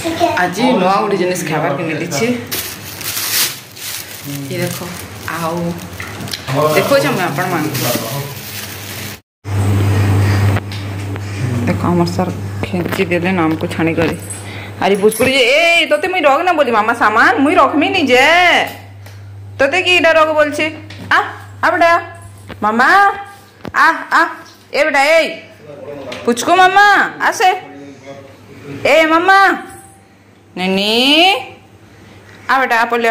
आज नुआ गोटे जिनिस खाबार के मिली ये देखो आओ देखो मैं आपण मान देखो हमार सर खेची देले नाम को छाणी करी अरे बुझपुरी जे ए तोते मुई रख ना बोली मामा सामान मुई रखमी नी जे तोते की इडा रख बोलछे आ बेटा मामा आ ए बेटा ए पुचको मामा आसे ए मामा नैनी आ बेटा आपले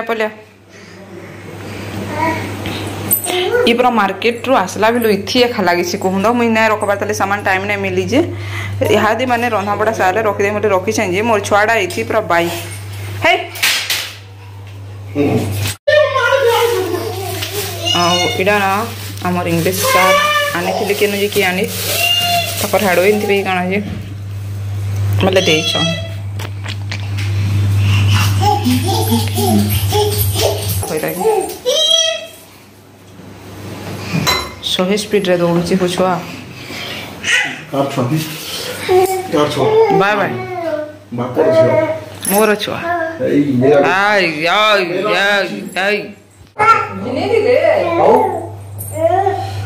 ये पूरा मार्केट रू आसला भी इथि एखा लगी कहूँ मुझे ना रखबार ताले सामान टाइम नहीं मिली जे इहादी माने रंधा बड़ा सारे रखिदे मोटे रखी जे मोर छुआटा इथि पूरा बाई हे इडा ना आमर इंग्लिश सार आने थिले केनु जे कि आनी तकर हाडो इनथि बे काना जे मतलब देइछ सोहे स्पीड रे दौड़ुची पुछुआ बाय बाय मोर छुआ आई आई आई जिने दिले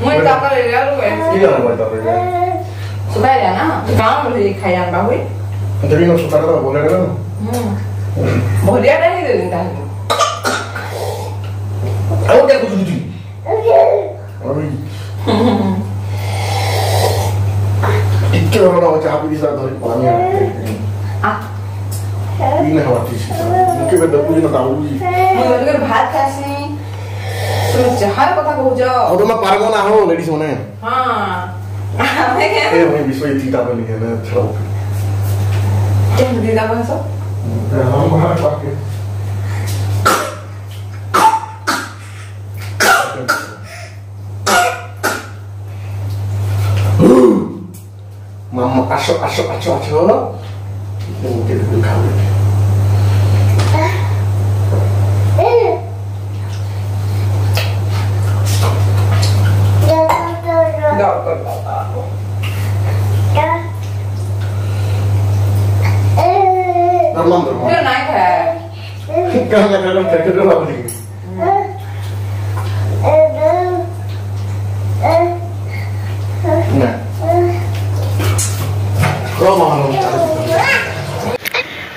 मैं ताका ले यार सुबह जाना काम ले खाया बाबू तभी ना सुता का बोले ना बोलिया नहीं दे देता आओ क्या कुछ नहीं इतने बड़ा बच्चा आप भी साथ पानी आ ये ना होती है उनके में दबू ना दाऊ जी मैं अगर भात खासी तो जहार पता हो जाओ और तो मैं पारगो ना हो लेडीज होने हां मैं क्या ए मैं विश्व इतिता बन गया ना चलो क्या दीदा बस हम बाहर पाके Mama aso mungkin dulu kau Dia naik है kalau kerja dulu apa nih nah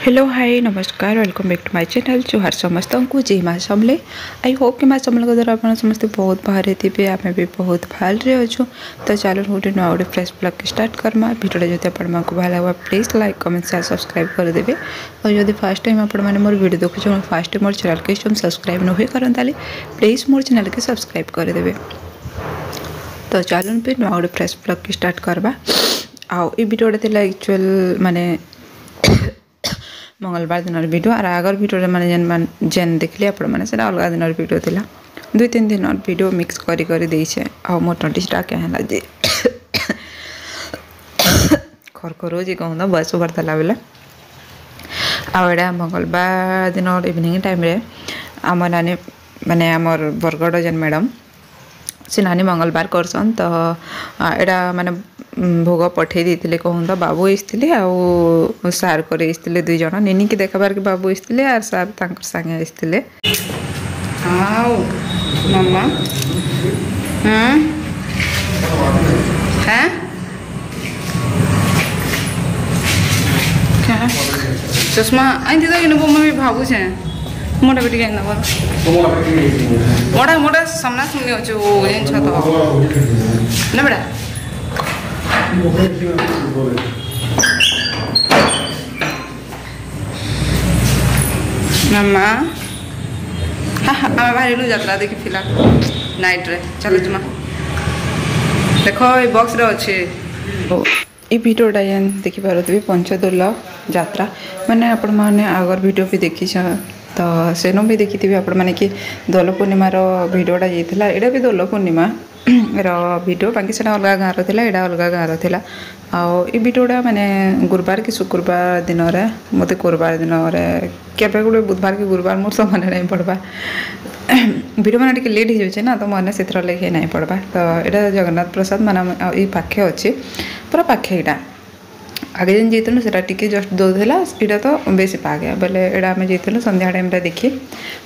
hello hi नमस्कार welcome back to my channel जुहार समस्त को जय माँ समले आई होप कि माँ समल को द्वारा आप समस्त बहुत बाहर थे आम भी बहुत भल अच्छु तो चलो गोटे नुआ गोटे फ्रेश ब्लॉग स्टार्ट करमा भिडियो जो आपको भल लगा please like comment share subscribe करदे और जब फर्स्ट टाइम आप मोर वीडियो देखुचे फर्स्ट टाइम मोर चैनल के सब्सक्राइब न करते प्लीज मोर चैनल के सब्सक्राइब करदे तो चलो फिर नुआ गोटे फ्रेश ब्लॉग स्टार्ट करवा आउ ये वीडियोटा थी एक्चुअल माने मंगलवार दिन वीडियो और आगर वीडियो माने जेन देखली आपण माने से अलग दिन वीडियो थिला 2-3 दिन वीडियो मिक्स करी करी देइछे आ मोर नोटिसटा के हला जे खरखरो जे कहूँ बस बरतला बेला आड़ा मंगलवार दिन इवनिंग टाइम रे आम नानी माने आमर बरगड़ जेन मैडम से नानी मंगलवार करसन तो एटा माने भोग पठे देते कहूँ तो बाबू आसते आउ सार कर दुई जन निनी की देखाबार के बाबू आसते आर सार तांकर संगे आसते आओ मामा चश्मा आई दे कि मम्मी भावुँ मोटा बेटी कहना मोटा मोटा सामना सुनने अच्छे वो जिन तो ना बेटा मामा आम बाहर यात्रा देखी फिलहाल नाइट रे चलो जुमा देख ये बॉक्स रे अच्छे ये वीडियोटा जेन देखी पारे पंचदोल यात्रा माने आपण माने आगर वीडियो भी देखी तो सेनो भी देखी थी आपण माने कि दोल पूर्णिमार वीडियोटा जाइए एटा भी दोल पूर्णिमा वीडियो बाकी से अलग गाँव रहा यहाँ अलग गाँव रहा आउ ये वीडियोटा माने गुरुवार कि शुक्रवार दिन में मत गुरुवार दिन केवे गोटे बुधवार कि गुरुवार मोर सब मन नहीं पड़वा वीडियो मैंने टे लेट हो जाए ना तो मैंने से लगे नहीं पड़वा तो यहाँ जगन्नाथ प्रसाद माने ये पाखे अच्छे पूरा पाखे यहाँ आगे जेन जाइलु सेटा टिके जस्ट दूर था यहाँ तो बेसी पागे बोले यहाँ आम जाइलु संध्या टाइम देखी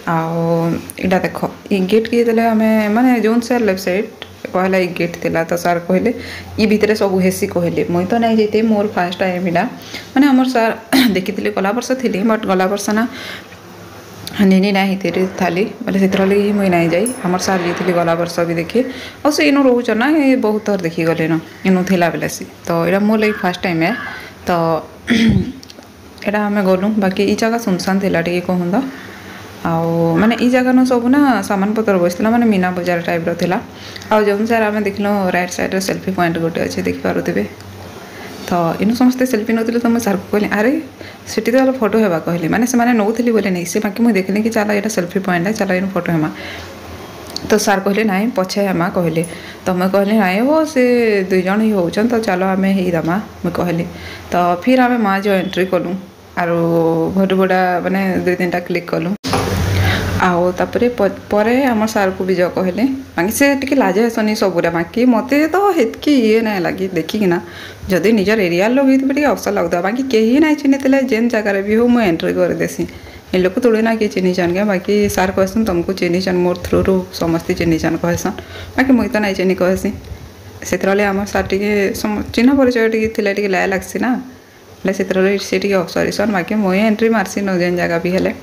आईटा देख ये गेट किए आम माने जो सार लेफ्ट साइड कहला ये गेट थिला तो सार कहले ये भितर सब हेसी कहले मुई तो नहीं जाते मोर फास्ट टाइम यहाँ माने आमर सार देखी गला वर्ष थी बट गला वर्ष ना निनी ना हिते थाली बोले से लगी मुई नहीं जाई आमर सार जाइली गला वर्ष भी देखी और से इनू रोच ना ये बहुत थर देखी गले न इनू थिला बेले सी तो यहाँ मोर लगी फास्ट टाइम है तो यहाँ आम गलु बाकी ई जगह सुनसान थिला टे कहूँ आउ माने ई जगह न सब ना सामान पतर बसला माने मीना बजार टाइप रा आउ जो सार आम देखल राइट साइड सेल्फी पॉइंट गोटे अच्छे देखिपे तो इनु समस्ते सेल्फी नौले तो मुझे सार को कहली अरे सीटी तो फोटो हेबा कहली माने से नौली बोले नहीं से बाकी मुझे देखली कि चल यहाँ सेल्फी पॉइंट है चल इन फोटो हेमा तो सार कहले नाई पछे हेमा कहले तो मैं कहली नाई हो से दुई जन ही होचन तो चलो आम ही दमा मुझे कहली तो फिर आम माँ जो एंट्री कलु आर भोट बड़ा माने 2-3टा क्लिक कलु आउ तापरे परे आम सार को भी जो कहले बाकी से टी लाज हेसनी सबूरा बाकी मत तो हेतकी ये ना लगी देखिकिना जदि निजर एरिया लोग टे अवसर लगता बाकी कहीं ना चिन्हते जेन जगार भी हो मुझे एंट्री करदेसी ये लोग थोड़े ना किए चिन्हन क्या बाकी सार कहसन तुमको चिन्हन मोर थ्रू रू समस्ते चिन्हन कहसन बाकी मुई तो नहीं चिन्ह कहसी से आम सार टे चिन्ह परिचय टे लाया लगसी ना से अवसर बाकी मुई एंट्री मारसी न जेन जगह भी हेले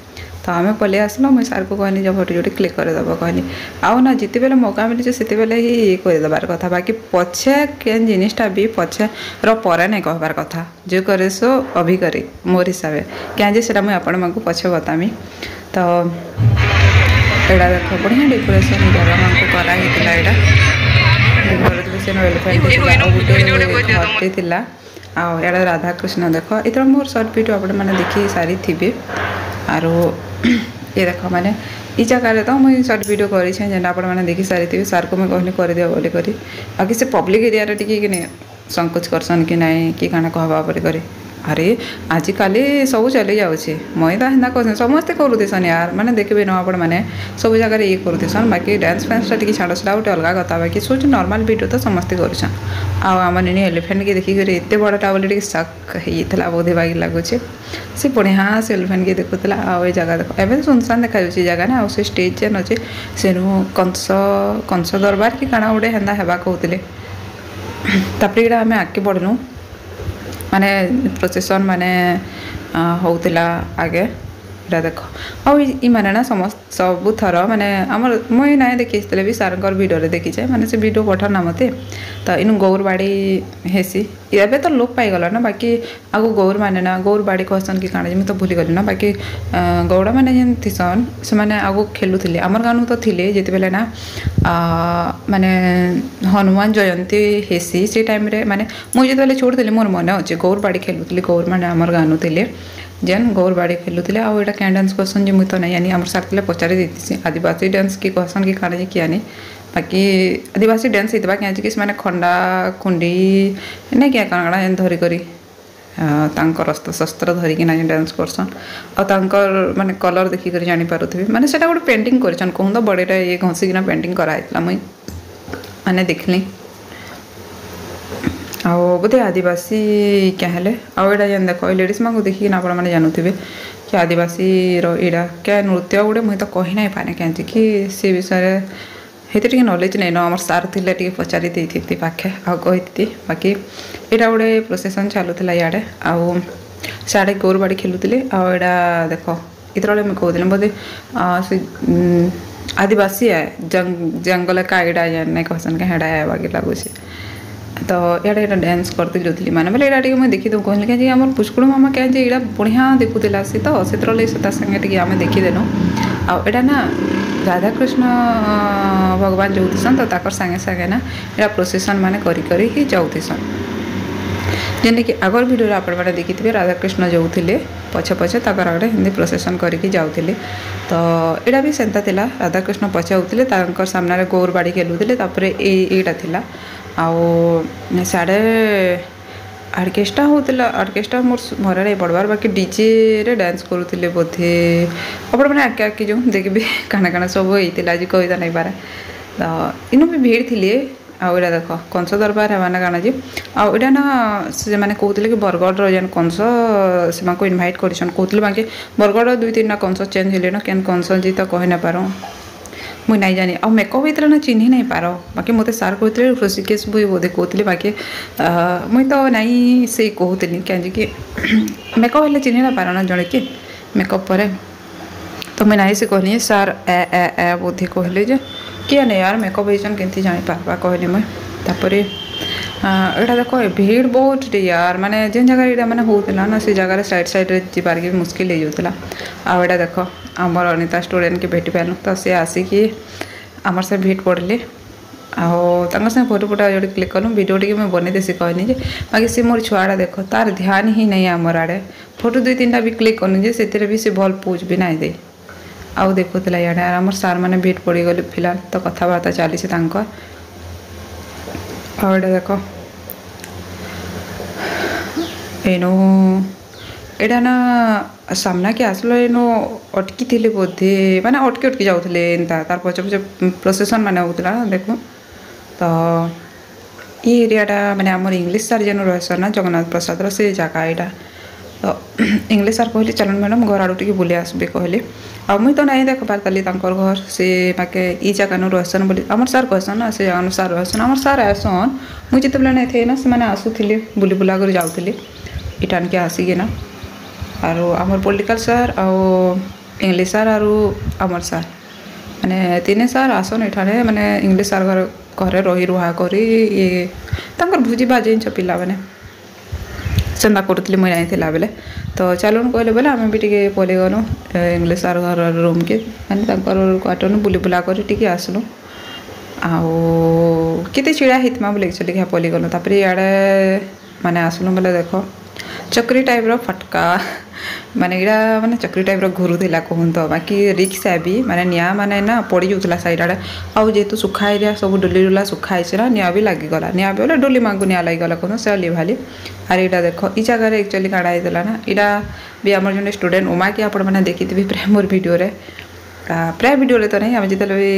तो आम पलि आसल मुझे सार को कहनी जब फोटो जो क्लिक करदेव कहनी आउ ना जिते बेले मौका मिले से बेले ही ये करदेवार कथा बाकी पछे केन जिनिसटा भी पछे रे नहीं कहबार कथा जो करे सो अभी करे मोर हिसाब से क्या से मुझे आपण मानक पछे बतामी तो यहाँ देख बढ़िया डेकोरेशन जगह मानक कराइला यहाँ घरटे आड़ राधाकृष्ण देख इतना मोर सर्ट वीडियो आपण मैंने देखी सारी थे आरो ये देख माने ई जगह तो मुझे सर्ट वीडियो करी जेना आपण मैंने देखी सारी थी सार को मैं कहनी करदिया बोली करी बाकी से पब्लिक एरिया रे टिके कि संकोच करसन कि नाई कि काना कहबा पर करे अरे आजिकल सब चली जाऊँगी मुई तो हेन्दा कह समस्ते करूसन यार माने देखिए न आपण मैंने सब जगह ये करूसन बाकी डांस फैंसटा टी छाड़ छाड़ा गोटे अलग कथा बाकी सोच नॉर्मल वीडियो तो समस्ते करुछन आम निनी एलिफेंट के देखिक एत बड़टा बोले शक होता बोधे बाकी लगुच से बढ़िया से एलिफेंट के देखुला आउ ये जगह देख एवं सुनसान देखा जगह ना से स्टेज जेन अच्छे से कंस दरबार कि काଣା गोटे हेन्दा हेबा कहते तापर यहाँ आम आगे बढ़लु माने प्रोसेसन माने होउतिला आगे इटा देख आई माने ना समस्त सब थर माने आमर मुई ना देखी भी सारंकर वीडियो देखी माने से वीडियो पठाना मते तो इन गौरबाड़ी हेसी एबे तो लोप पाईगला ना बाकी आगु गौर माने ना गौरबाड़ी कहसन कि काଣା मुझे तो भूली गली ना बाकी गौड़ा मैंने जेन थीसन से माने आगु खेलुथिले आमर गानु तो थिले जेते बेले ना माने हनुमान जयंती हेसी से टाइम रे माने मुझे जो छोड़ थी मोर मन अच्छे गौरबाड़ी खेलुथिले गौर माने आमर गानु थिले जेन गौरबाड़ी खेलुथिले आउ एटा क्या डांस कहसन जे मुई तो नहीं आनी आमर सार थिले पचारि देती आदिवासी डांस की कहसन कि काଣା कि आनी बाकी आदिवासी डांस होता क्या कि मैंने खंडा खुंडी नहीं क्या काଣା धरिक तांकर अस्त्र शस्त्र धरिकिना डांस करसन और माने कलर देखिक जानीपारे माने से गोटे पेंटिंग कर कहूँ तो बड़ेटा ये घसीकिना पेंटिंग कराइला मुई माने देखली आउ बोधे आदिवासी क्या हेले आउ एटा जेन देख लेडीज माँ को देखिकिना आपण मैंने जानूथे कि आदिवासी रा क्या नृत्य गोटे मुझे तो कही ना पाने क्या कि सी विषय हेते टिके नॉलेज नहीं आम सार थिले टिके पचारि देती पाखे आउ कही बाकी यहाँ गोटे प्रोसेसन चलुला इे आउ साड़े गौरबाड़ी खेलुले आड़ा देख इतने मुझे कहते बोधे से आदिवासी है जंगल का एटा नहीं कहसन क्या हेड़ा है बाकी लगुच तो इे डांस करते जोली माने बोले यहाँ मुझे देखी दूँ कहली क्या आम पुष्कुड़ मामा क्या यहाँ बढ़िया देखुला सी तो से संगे टी आम देखीदेनु आटा ना राधाकृष्ण भगवान जो थीसन तो ताकर संगे संगे ना यहाँ प्रोसेसन माने करी ही जाऊसन जेने कि आगर वीडियो आपण मैंने देखी राधाकृष्ण जो थे पछे पछे ताकर आगे हिंदी प्रोसेसन करके जाऊले तो यहाँ भी सेंता थिला राधाकृष्ण पछे होते तांकर सामने गौरबाड़ी खेलुले यहाँ थिला आउ साढ़े आर्केस्ट्रा होता आर्केस्ट्रा मोर मरे नहीं पड़बार बाकी डीजे रे डांस करुले बोधे अपन मैंने आके आके जो देखिए काना काना सब होता आज कही तो नहीं पारे तो इनू भी भीड़ थी आउ एटा देख कंस दरबार है काना जी आउटा ना से मैंने कहते कि बरगढ़ जेन कंस से इनभाइट करछन कहते बाकी बरगढ़ 2-3 कंस चेंज हेले ना केन कंस जी तो कही ना पारो मुई नहीं जानी आ मेकअप होता ना चिन्ह नहीं पार बाकी मत सार कहते ऋषिकेश भी बोधे कहते बाकी मुई तो नहीं से कहती कहीं मेकअप हेल्ले चिन्ह ना पार ना जड़े कि मेकअप पर तो मुई नहीं से कहनी सार ए बोधे कहले जे किए नहीं यार मेकअप होचन केमती जानी पार्बा कहली मुई तापर एटा देख भीड़ बहुत यार माने जेन जगह यहाँ मैंने होता ना से जगह साइड साइड जीवार के मुस्किल हो जाता आटा देख आमर अनिता स्टूडेंट के भेटी पार्नु तो सी आसिकी आमर से भेट पड़े आगे फोटो फोटा जो क्लिक कलु वीडियो टी मुझे बनई देसी कहनी जे बाकी सी मोर छुआटा देख तार ध्यान ही नहीं आमर आड़े फोटो 2-3टा भी क्लिक करनी जे से भी सी भल पोज भी नहीं दे आउ देखुला इे आमर सार मैंने भेट पड़ी गले फिलहाल तो कथबार्ता चली आउटा देख एनु एटा ना सामना के आसलो एनु अटकी थिले बोधे माने अटकी जाउथले एंता तार पछ पछ प्रोसेसन माने होतला देखो तो ये एरियाटा माने हमर इंग्लिश सर जेनु रहसन ना जगन्नाथ प्रसाद से जगह एटा तो इंग्लिश सर कहली चलन मैडम घर आड़ू टी बुले आसबे कहले आ मुई तो नहीं देख पारताली तांकर घर से बाके ई जगह नु रहसन बोली हमर सर कहसन ना से जगह सर रहसन हमर सर आसन मुई जितेबले नहीं थे ना से माने आसुथिले बुली बुला कर जाउथिले इटान के आसिके ना आरो आमर पॉलिटिकल सर आउ इंग्लिश सर आरो आमर सर माने तीन सर आसन एठाने माने इंग्लिश सर घर घरे रही रुहा करी ये तांकर भुजी बाजे पिला माने सेंदा करतली मुई नहीं थिला बेले तो चलो कहले बोले आम भी टे पलि गलु इंग्लिश सर घर रूम के माने तांकर क्वार्टर बुली बुला कर टी आसलु आउ केते चिड़ा हितमा बोले एक्चुअली क्या पलि गलु तापर इे माने आसलु बोले देख चक्री टाइप रो फटका माने इड़ा माने चक्री टाइप रो घुरुला कहूँ तो बाकी रिक्सा भी माने निया माने ना पड़ी जाऊला साइड आड़े आउ जेतु सुखा एरिया सब डोली डोला सुखाई ना निया भी लगिगला निया भी बोले डोली मांगू निया लगिगला कहूँ से लिभाली आर यहाँ देख ई जगह एक्चुअली काढ़ा होता ना यहाँ भी आम जो स्टूडेंट उमा की आप देखी थी प्राय मोर भिडियो प्राय भिडियो तो नहीं आम जिते भी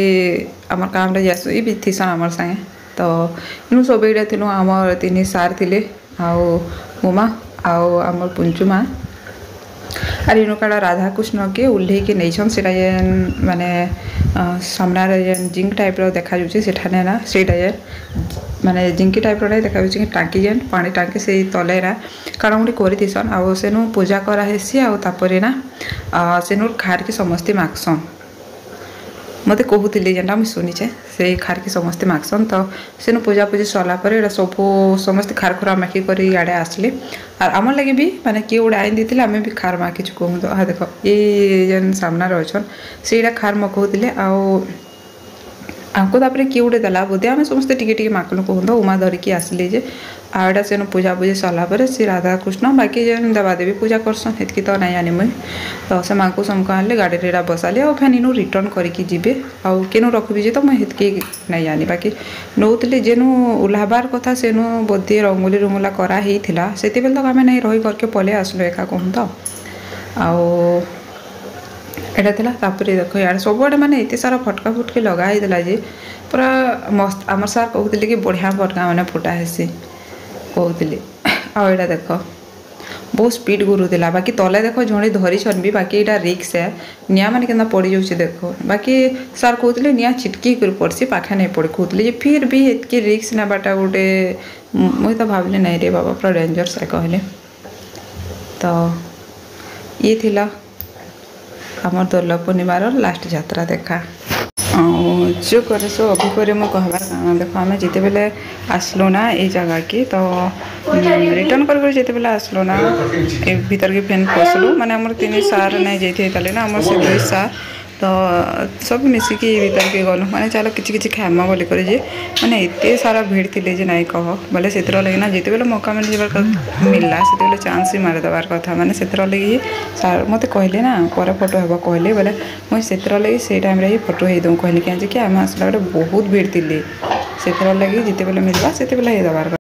आम काम जासु ये भी थीसन आम सागे तो इन सब यहाँ थी आम 3 सार थे आउ उमा आउ आमर पुंचु माँ आर इन काड़ा राधाकृष्ण के उल्हे के नहीं से माने सामना जिंक टाइप देखा सेठाने ना से माने जिंकी टाइप नहीं देखा कि टाँकी जेन पानी टाँकी से तले ना काण गोटे करसन आउ सेनु पूजा कराहेसी आउे ना सेनु खार के समस्ते मागसन मत कहते जेनटा मुझे शुनीचे से खार के समस्ते मागसन तो सेनु पूजा पूजी सरलापर ये सब समस्ते खार खुरा माखी कर इे आसले और आम लगे भी माने किए गोटे आईन देते आम भी खार माखीचु कहूँ तो हाँ देख ये जेन सामना अच्छन से खार मकौले आमको तापर किए गोटे देला बोधे आम समस्ते टिके माकलु कहूँ तो उमा धरिकी आसली जे आड़ा से पूजा पूजी सरलापर से राधाकृष्ण बाकी जेन देवादेवी पूजा करसन हेतकी तो नहीं आनी मुई तो से माँ को समको आनले गाड़ी रे बसाली और फैन इनू रिटर्न करके जीवे आउ केनु रखबी जे तो मुई हेतकी नहीं आनी बाकी नौतले जेनु उल्हाबार कथा सेनु बोधे रंगोली रुंगोला करा हेइथिला सेते बेल तक आमे नहीं रही करके पले आसलो एका कहूँ तो आउ एटा थिला तापर देख यार सबुआडे माने एते सारा फटका फुटकी लगा होता जे पूरा मस्त आमर सार कहते कि बढ़िया फटका मैंने फुटा हेसी कहते आटा देख बहुत स्पीड घुरुला बाकी तले देख जड़े धरीछन भी बाकी यहाँ रिक्स है निया मैंने के पड़ जाऊँ देख बाकी सार कहते निया छिटकी कर पड़सी पाखे नहीं पड़े कहते फिर भी एतकी रिक्स नाबाटा गोटे मुझे तो भाविली नहीं रे बाबा पूरा डेंजर से कहले तो ये थिला आमर दुर्लभ पूर्णिमार लास्ट यात्रा देखा जो करे सो अभी करे मो कहबार कारण देख आम जिते बेले आसलो ना ये जगह की तो रिटर्न कर जिते बेले आसलो ना ए भीतर के फैन पसलु माने आमर 3 सार नहीं जाइए ना आमर से 2 सार तो सब मिसिकी भीतर के गलु माने चलो किछि खामा बोली करे जे माने एते सारा भीड़ थिले जे नहीं कह बोले से लगे ना जिते बेले मौका मिल जबार मिलला से बेले चांस ही मार दबार कथा माने से लगे सार मते कहले ना पर फोटो हेबा कहले बोले मुई से लगे से टाइम रे ही फोटो हे दउ कहले कि आम आसला बहुत भीड़ थिले से लगे जिते बेले मिलवा से बेले हे दबार